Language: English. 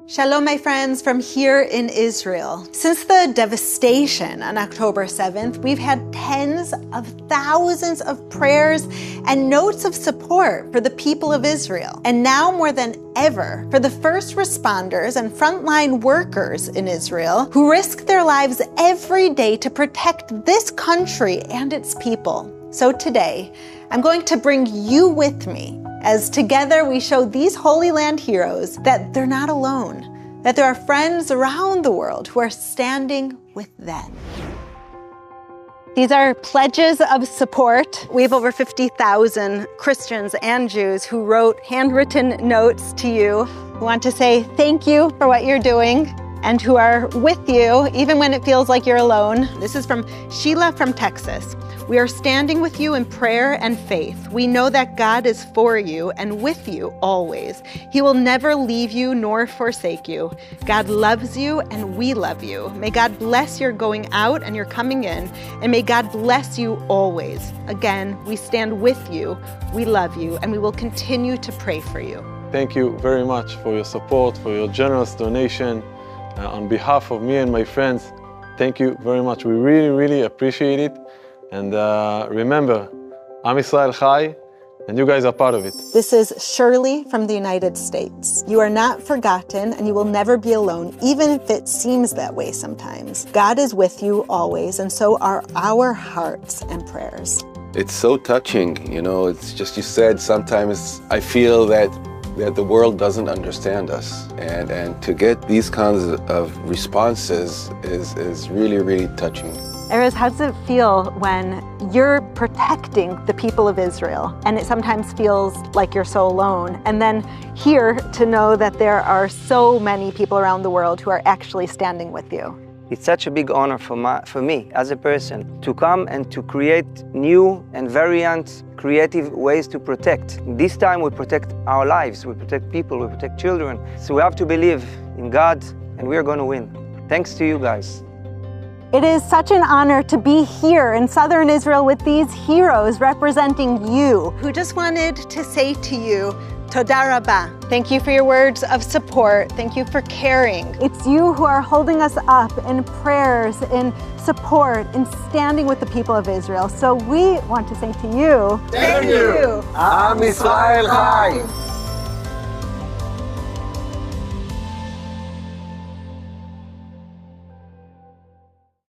Shalom, my friends, from here in Israel. Since the devastation on October 7th, we've had tens of thousands of prayers and notes of support for the people of Israel. And now more than ever, for the first responders and frontline workers in Israel who risk their lives every day to protect this country and its people. So today, I'm going to bring you with me as together we show these Holy Land heroes that they're not alone, that there are friends around the world who are standing with them. These are pledges of support. We have over 50,000 Christians and Jews who wrote handwritten notes to you, who want to say thank you for what you're doing, and who are with you even when it feels like you're alone. This is from Sheila from Texas. We are standing with you in prayer and faith. We know that God is for you and with you always. He will never leave you nor forsake you. God loves you and we love you. May God bless your going out and your coming in, and may God bless you always. Again, we stand with you, we love you, and we will continue to pray for you. Thank you very much for your support, for your generous donation. On behalf of me and my friends, thank you very much. We really, really appreciate it. And remember, Am Yisrael Chai, and you guys are part of it. This is Shirley from the United States. You are not forgotten, and you will never be alone, even if it seems that way sometimes. God is with you always, and so are our hearts and prayers. It's so touching, you know, it's just, you said, sometimes I feel that the world doesn't understand us. And to get these kinds of responses is really, really touching. Erez, how does it feel when you're protecting the people of Israel and it sometimes feels like you're so alone? And then here to know that there are so many people around the world who are actually standing with you. It's such a big honor for me as a person to come and to create new and variant creative ways to protect. This time we protect our lives, we protect people, we protect children. So we have to believe in God and we're going to win. Thanks to you guys. It is such an honor to be here in southern Israel with these heroes representing you, who just wanted to say to you, Toda Rabah. Thank you for your words of support. Thank you for caring. It's you who are holding us up in prayers, in support, in standing with the people of Israel. So we want to say to you, thank you. Am Yisrael Chai.